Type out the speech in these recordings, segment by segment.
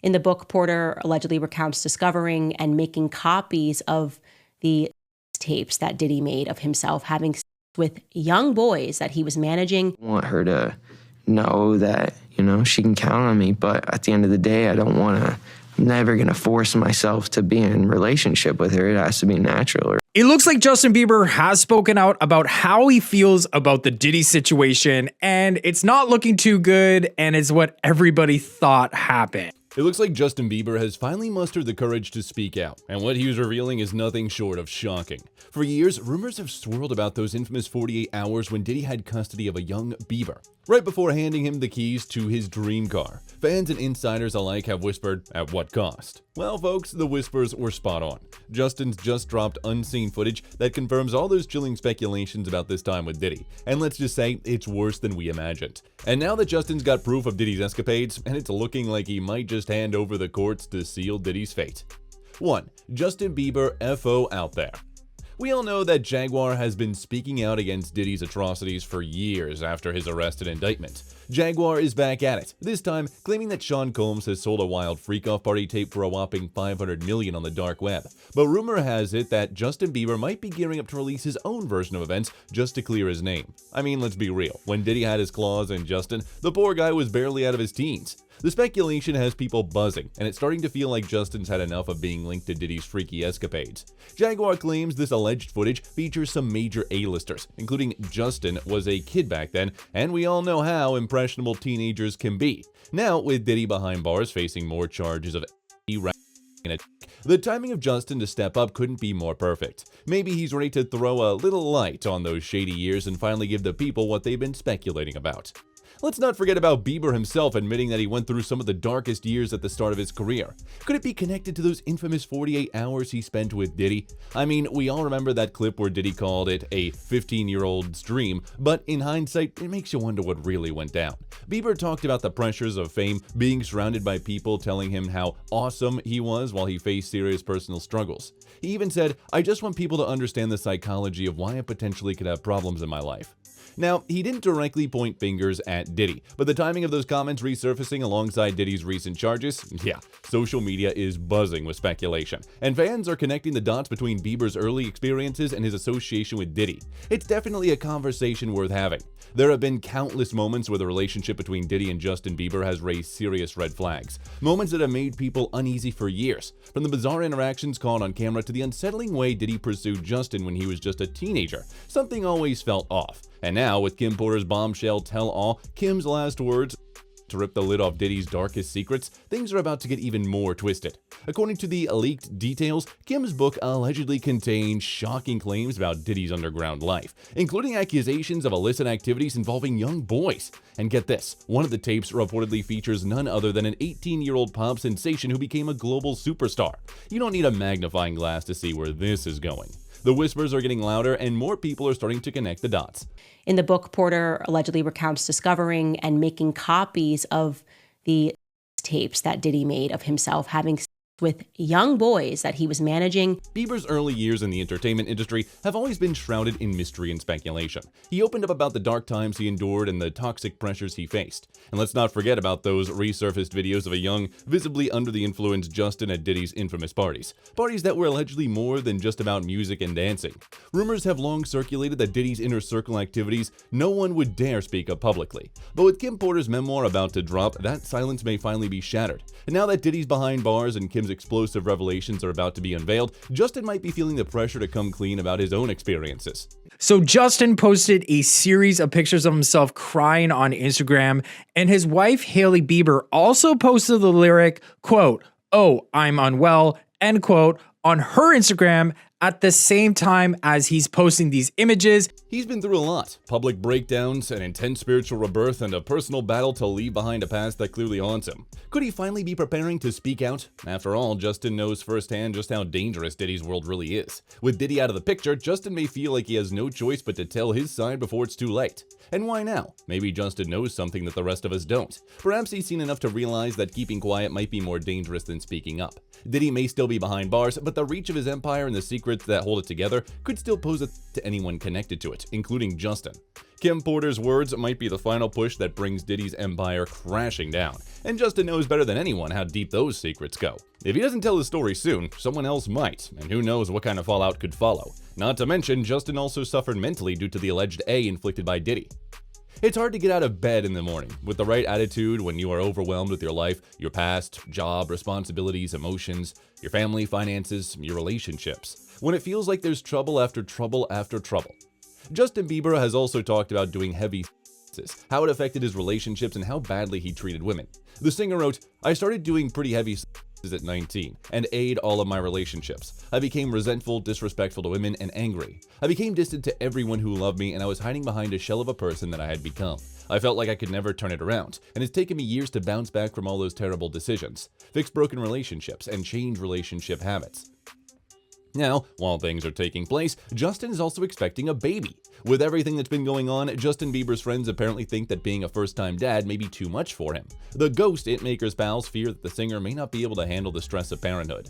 In the book, Porter allegedly recounts discovering and making copies of the tapes that Diddy made of himself having sex with young boys that he was managing. I want her to know that, she can count on me, but at the end of the day, I'm never going to force myself to be in a relationship with her. It has to be natural. It looks like Justin Bieber has spoken out about how he feels about the Diddy situation, and it's not looking too good, and it's what everybody thought happened. It looks like Justin Bieber has finally mustered the courage to speak out, and what he was revealing is nothing short of shocking. For years, rumors have swirled about those infamous 48 hours when Diddy had custody of a young Bieber, right before handing him the keys to his dream car. Fans and insiders alike have whispered, at what cost? Well, folks, the whispers were spot on. Justin's just dropped unseen footage that confirms all those chilling speculations about this time with Diddy, and let's just say it's worse than we imagined. And now that Justin's got proof of Diddy's escapades, and it's looking like he might just hand over the courts to seal Diddy's fate. 1. Justin Bieber FO out there. We all know that Jaguar has been speaking out against Diddy's atrocities for years after his arrest and indictment. Jaguar is back at it, this time claiming that Sean Combs has sold a wild freak-off party tape for a whopping $500 million on the dark web. But rumor has it that Justin Bieber might be gearing up to release his own version of events just to clear his name. I mean, let's be real, when Diddy had his claws in Justin, the poor guy was barely out of his teens. The speculation has people buzzing, and it's starting to feel like Justin's had enough of being linked to Diddy's freaky escapades. Jaguar claims this alleged footage features some major A-listers, including Justin was a kid back then, and we all know how impressionable teenagers can be. Now, with Diddy behind bars facing more charges of the timing of Justin to step up couldn't be more perfect. Maybe he's ready to throw a little light on those shady years and finally give the people what they've been speculating about. Let's not forget about Bieber himself admitting that he went through some of the darkest years at the start of his career. Could it be connected to those infamous 48 hours he spent with Diddy? I mean, we all remember that clip where Diddy called it a 15-year-old's dream, but in hindsight, it makes you wonder what really went down. Bieber talked about the pressures of fame, being surrounded by people telling him how awesome he was while he faced serious personal struggles. He even said, "I just want people to understand the psychology of why I potentially could have problems in my life." Now, he didn't directly point fingers at Diddy, but the timing of those comments resurfacing alongside Diddy's recent charges, social media is buzzing with speculation, and fans are connecting the dots between Bieber's early experiences and his association with Diddy. It's definitely a conversation worth having. There have been countless moments where the relationship between Diddy and Justin Bieber has raised serious red flags, moments that have made people uneasy for years, from the bizarre interactions caught on camera to the unsettling way Diddy pursued Justin when he was just a teenager. Something always felt off. And now, with Kim Porter's bombshell tell-all, Kim's last words to rip the lid off Diddy's darkest secrets, things are about to get even more twisted. According to the leaked details, Kim's book allegedly contains shocking claims about Diddy's underground life, including accusations of illicit activities involving young boys. And get this, one of the tapes reportedly features none other than an 18-year-old pop sensation who became a global superstar. You don't need a magnifying glass to see where this is going. The whispers are getting louder and more people are starting to connect the dots. In the book, Porter allegedly recounts discovering and making copies of the tapes that Diddy made of himself having sex with young boys that he was managing. Bieber's early years in the entertainment industry have always been shrouded in mystery and speculation. He opened up about the dark times he endured and the toxic pressures he faced. And let's not forget about those resurfaced videos of a young, visibly under the influence Justin at Diddy's infamous parties. Parties that were allegedly more than just about music and dancing. Rumors have long circulated that Diddy's inner circle activities no one would dare speak of publicly. But with Kim Porter's memoir about to drop, that silence may finally be shattered. And now that Diddy's behind bars and Kim's explosive revelations are about to be unveiled, Justin might be feeling the pressure to come clean about his own experiences. So Justin posted a series of pictures of himself crying on Instagram, and his wife, Hailey Bieber, also posted the lyric, quote, "Oh, I'm unwell," end quote, on her Instagram at the same time as he's posting these images. He's been through a lot. Public breakdowns, an intense spiritual rebirth, and a personal battle to leave behind a past that clearly haunts him. Could he finally be preparing to speak out? After all, Justin knows firsthand just how dangerous Diddy's world really is. With Diddy out of the picture, Justin may feel like he has no choice but to tell his side before it's too late. And why now? Maybe Justin knows something that the rest of us don't. Perhaps he's seen enough to realize that keeping quiet might be more dangerous than speaking up. Diddy may still be behind bars, but the reach of his empire and the secrets secrets that hold it together could still pose a threat to anyone connected to it, including Justin. Kim Porter's words might be the final push that brings Diddy's empire crashing down, and Justin knows better than anyone how deep those secrets go. If he doesn't tell his story soon, someone else might, and who knows what kind of fallout could follow. Not to mention, Justin also suffered mentally due to the alleged A inflicted by Diddy. It's hard to get out of bed in the morning with the right attitude when you are overwhelmed with your life, your past, job, responsibilities, emotions, your family, finances, your relationships, when it feels like there's trouble after trouble after trouble. Justin Bieber has also talked about doing heavy how it affected his relationships and how badly he treated women. The singer wrote, "I started doing pretty heavy at 19 and aid all of my relationships. I became resentful, disrespectful to women, and angry. I became distant to everyone who loved me, and I was hiding behind a shell of a person that I had become. I felt like I could never turn it around, and it's taken me years to bounce back from all those terrible decisions, fix broken relationships, and change relationship habits." Now, while things are taking place, Justin is also expecting a baby. With everything that's been going on, Justin Bieber's friends apparently think that being a first-time dad may be too much for him. The Ghost Hitmaker's pals fear that the singer may not be able to handle the stress of parenthood.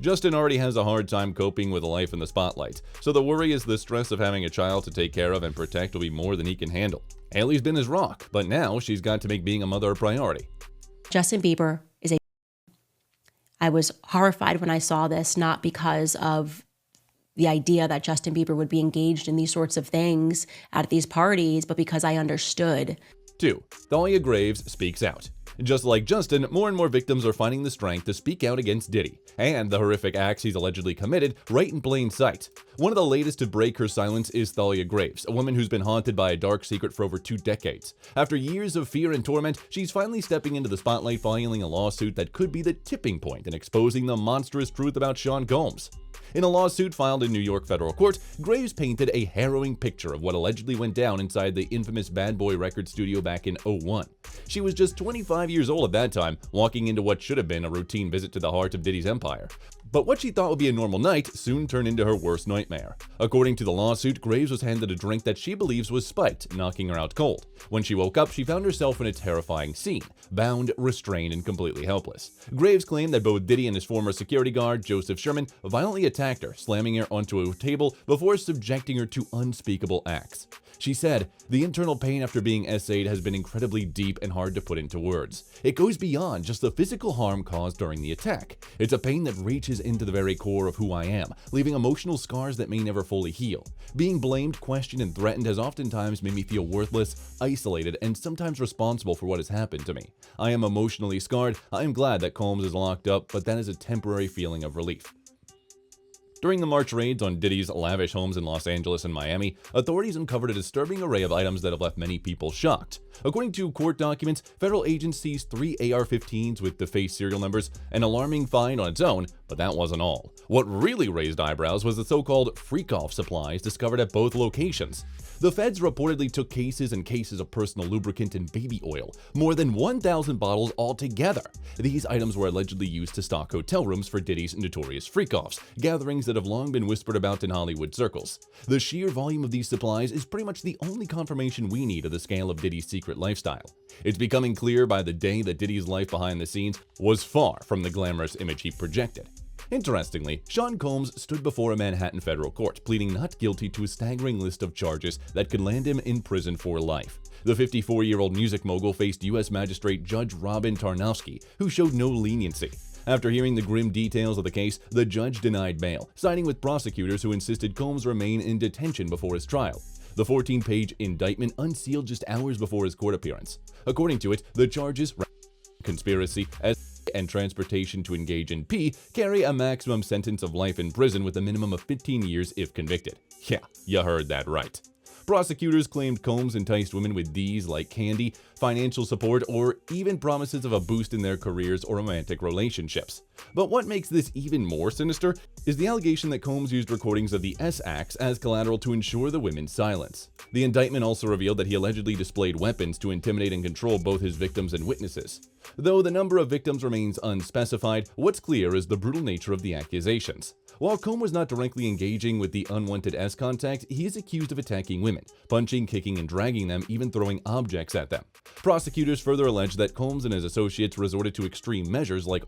Justin already has a hard time coping with a life in the spotlight, so the worry is the stress of having a child to take care of and protect will be more than he can handle. Hailey's been his rock, but now she's got to make being a mother a priority. Justin Bieber is a... I was horrified when I saw this, not because of the idea that Justin Bieber would be engaged in these sorts of things at these parties, but because I understood. 2. Thalia Graves speaks out. Just like Justin, more and more victims are finding the strength to speak out against Diddy and the horrific acts he's allegedly committed right in plain sight. One of the latest to break her silence is Thalia Graves, a woman who's been haunted by a dark secret for over 2 decades. After years of fear and torment, she's finally stepping into the spotlight, filing a lawsuit that could be the tipping point in exposing the monstrous truth about Sean Combs. In a lawsuit filed in New York federal court, Graves painted a harrowing picture of what allegedly went down inside the infamous Bad Boy record studio back in 2001. She was just 25 years old at that time, walking into what should have been a routine visit to the heart of Diddy's empire. But what she thought would be a normal night soon turned into her worst nightmare. According to the lawsuit, Graves was handed a drink that she believes was spiked, knocking her out cold. When she woke up, she found herself in a terrifying scene, bound, restrained, and completely helpless. Graves claimed that both Diddy and his former security guard, Joseph Sherman, violently attacked her, slamming her onto a table before subjecting her to unspeakable acts. She said, "The internal pain after being essayed has been incredibly deep and hard to put into words. It goes beyond just the physical harm caused during the attack. It's a pain that reaches into the very core of who I am, leaving emotional scars that may never fully heal. Being blamed, questioned, and threatened has oftentimes made me feel worthless, isolated, and sometimes responsible for what has happened to me. I am emotionally scarred. I am glad that Combs is locked up, but that is a temporary feeling of relief." During the March raids on Diddy's lavish homes in Los Angeles and Miami, authorities uncovered a disturbing array of items that have left many people shocked. According to court documents, federal agents seized 3 AR-15s with defaced serial numbers, an alarming find on its own, but that wasn't all. What really raised eyebrows was the so-called freak-off supplies discovered at both locations. The feds reportedly took cases and cases of personal lubricant and baby oil, more than 1,000 bottles altogether. These items were allegedly used to stock hotel rooms for Diddy's notorious freak-offs, gatherings that have long been whispered about in Hollywood circles. The sheer volume of these supplies is pretty much the only confirmation we need of the scale of Diddy's secret lifestyle. It's becoming clear by the day that Diddy's life behind the scenes was far from the glamorous image he projected. Interestingly, Sean Combs stood before a Manhattan federal court, pleading not guilty to a staggering list of charges that could land him in prison for life. The 54-year-old music mogul faced U.S. Magistrate Judge Robin Tarnowski, who showed no leniency. After hearing the grim details of the case, the judge denied bail, siding with prosecutors who insisted Combs remain in detention before his trial. The 14-page indictment unsealed just hours before his court appearance. According to it, the charges conspiracy and transportation to engage in P carry a maximum sentence of life in prison with a minimum of 15 years if convicted. Yeah, you heard that right. Prosecutors claimed Combs enticed women with D's like candy, financial support, or even promises of a boost in their careers or romantic relationships. But what makes this even more sinister is the allegation that Combs used recordings of the S acts as collateral to ensure the women's silence. The indictment also revealed that he allegedly displayed weapons to intimidate and control both his victims and witnesses. Though the number of victims remains unspecified, what's clear is the brutal nature of the accusations. While Combs was not directly engaging with the unwanted S contact, he is accused of attacking women, punching, kicking, and dragging them, even throwing objects at them. Prosecutors further alleged that Combs and his associates resorted to extreme measures like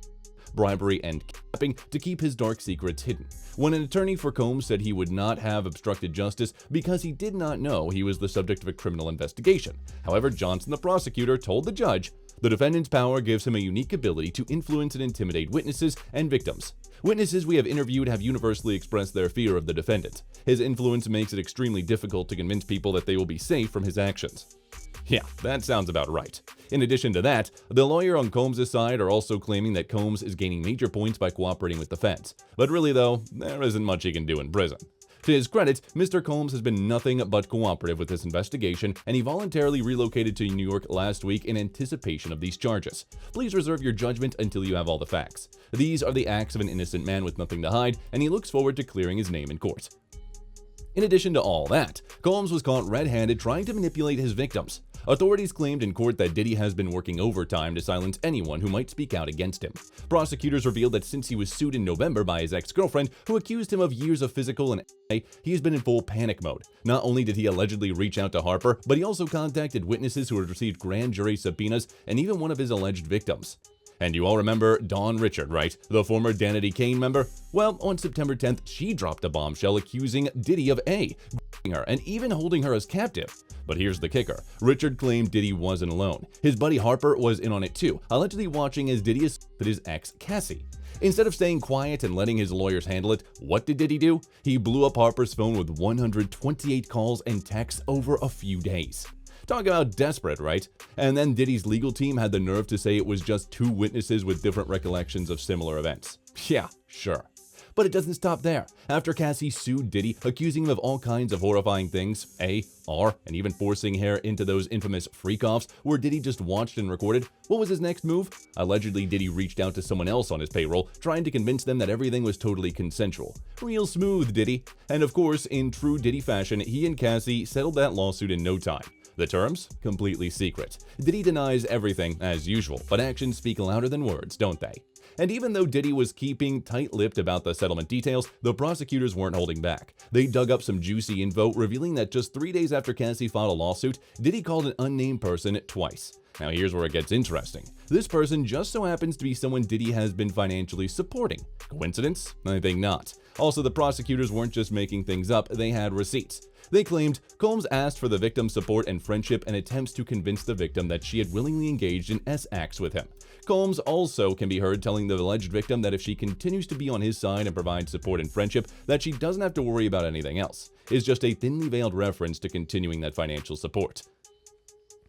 bribery, and kidnapping to keep his dark secrets hidden. When an attorney for Combs said he would not have obstructed justice because he did not know he was the subject of a criminal investigation. However, Johnson, the prosecutor, told the judge, the defendant's power gives him a unique ability to influence and intimidate witnesses and victims. Witnesses we have interviewed have universally expressed their fear of the defendant. His influence makes it extremely difficult to convince people that they will be safe from his actions. Yeah, that sounds about right. In addition to that, the lawyer on Combs' side are also claiming that Combs is gaining major points by cooperating with the feds. But really though, there isn't much he can do in prison. To his credit, Mr. Combs has been nothing but cooperative with this investigation, and he voluntarily relocated to New York last week in anticipation of these charges. Please reserve your judgment until you have all the facts. These are the acts of an innocent man with nothing to hide, and he looks forward to clearing his name in court. In addition to all that, Combs was caught red-handed trying to manipulate his victims. Authorities claimed in court that Diddy has been working overtime to silence anyone who might speak out against him. Prosecutors revealed that since he was sued in November by his ex-girlfriend, who accused him of years of physical and he has been in full panic mode. Not only did he allegedly reach out to Harper, but he also contacted witnesses who had received grand jury subpoenas and even one of his alleged victims. And you all remember Dawn Richard, right? The former Diddy Kane member? Well, on September 10th, she dropped a bombshell accusing Diddy of her and even holding her as captive. But here's the kicker. Richard claimed Diddy wasn't alone. His buddy Harper was in on it too, allegedly watching as Diddy assaulted his ex, Cassie. Instead of staying quiet and letting his lawyers handle it, what did Diddy do? He blew up Harper's phone with 128 calls and texts over a few days. Talk about desperate, right? And then Diddy's legal team had the nerve to say it was just two witnesses with different recollections of similar events. Yeah, sure. But it doesn't stop there. After Cassie sued Diddy, accusing him of all kinds of horrifying things, and even forcing her into those infamous freak-offs where Diddy just watched and recorded, what was his next move? Allegedly, Diddy reached out to someone else on his payroll, trying to convince them that everything was totally consensual. Real smooth, Diddy. And of course, in true Diddy fashion, he and Cassie settled that lawsuit in no time. The terms? Completely secret. Diddy denies everything, as usual, but actions speak louder than words, don't they? And even though Diddy was keeping tight-lipped about the settlement details, the prosecutors weren't holding back. They dug up some juicy info, revealing that just 3 days after Cassie filed a lawsuit, Diddy called an unnamed person twice. Now here's where it gets interesting. This person just so happens to be someone Diddy has been financially supporting. Coincidence? I think not. Also, the prosecutors weren't just making things up, they had receipts. They claimed Combs asked for the victim's support and friendship and attempts to convince the victim that she had willingly engaged in acts with him. Combs also can be heard telling the alleged victim that if she continues to be on his side and provide support and friendship, that she doesn't have to worry about anything else. It's just a thinly veiled reference to continuing that financial support.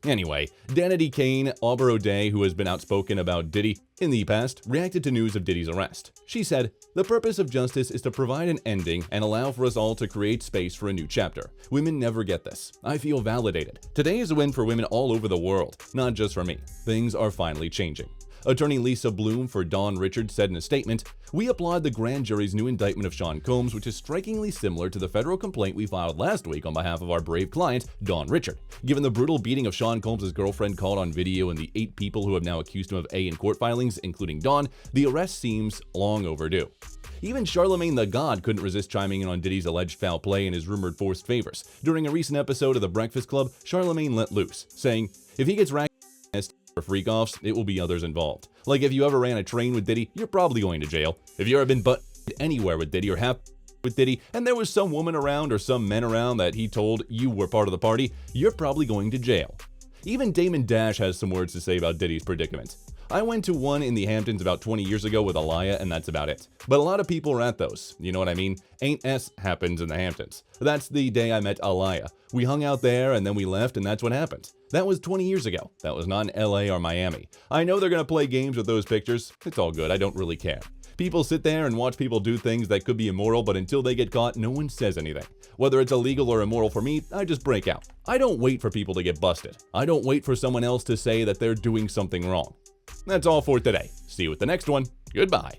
Anyway, Diddy Kane, Aubrey O'Day, who has been outspoken about Diddy in the past, reacted to news of Diddy's arrest. She said, "The purpose of justice is to provide an ending and allow for us all to create space for a new chapter. Women never get this. I feel validated. Today is a win for women all over the world, not just for me. Things are finally changing." Attorney Lisa Bloom for Dawn Richard said in a statement, "We applaud the grand jury's new indictment of Sean Combs, which is strikingly similar to the federal complaint we filed last week on behalf of our brave client, Dawn Richard. Given the brutal beating of Sean Combs' girlfriend caught on video and the 8 people who have now accused him of in court filings, including Dawn, the arrest seems long overdue." Even Charlemagne the God couldn't resist chiming in on Diddy's alleged foul play and his rumored forced favors. During a recent episode of The Breakfast Club, Charlemagne let loose, saying, "If he gets racked for freak-offs, it will be others involved. Like if you ever ran a train with Diddy, you're probably going to jail. If you ever been butt anywhere with Diddy or have with Diddy, and there was some woman around or some men around that he told you were part of the party, you're probably going to jail." Even Damon Dash has some words to say about Diddy's predicament. "I went to one in the Hamptons about 20 years ago with Aliyah, and that's about it. But a lot of people are at those. You know what I mean? Ain't S happens in the Hamptons. That's the day I met Aliyah. We hung out there, and then we left, and that's what happened. That was 20 years ago. That was not in LA or Miami. I know they're gonna play games with those pictures. It's all good. I don't really care. People sit there and watch people do things that could be immoral, but until they get caught, no one says anything. Whether it's illegal or immoral for me, I just break out. I don't wait for people to get busted. I don't wait for someone else to say that they're doing something wrong." That's all for today. See you with the next one. Goodbye.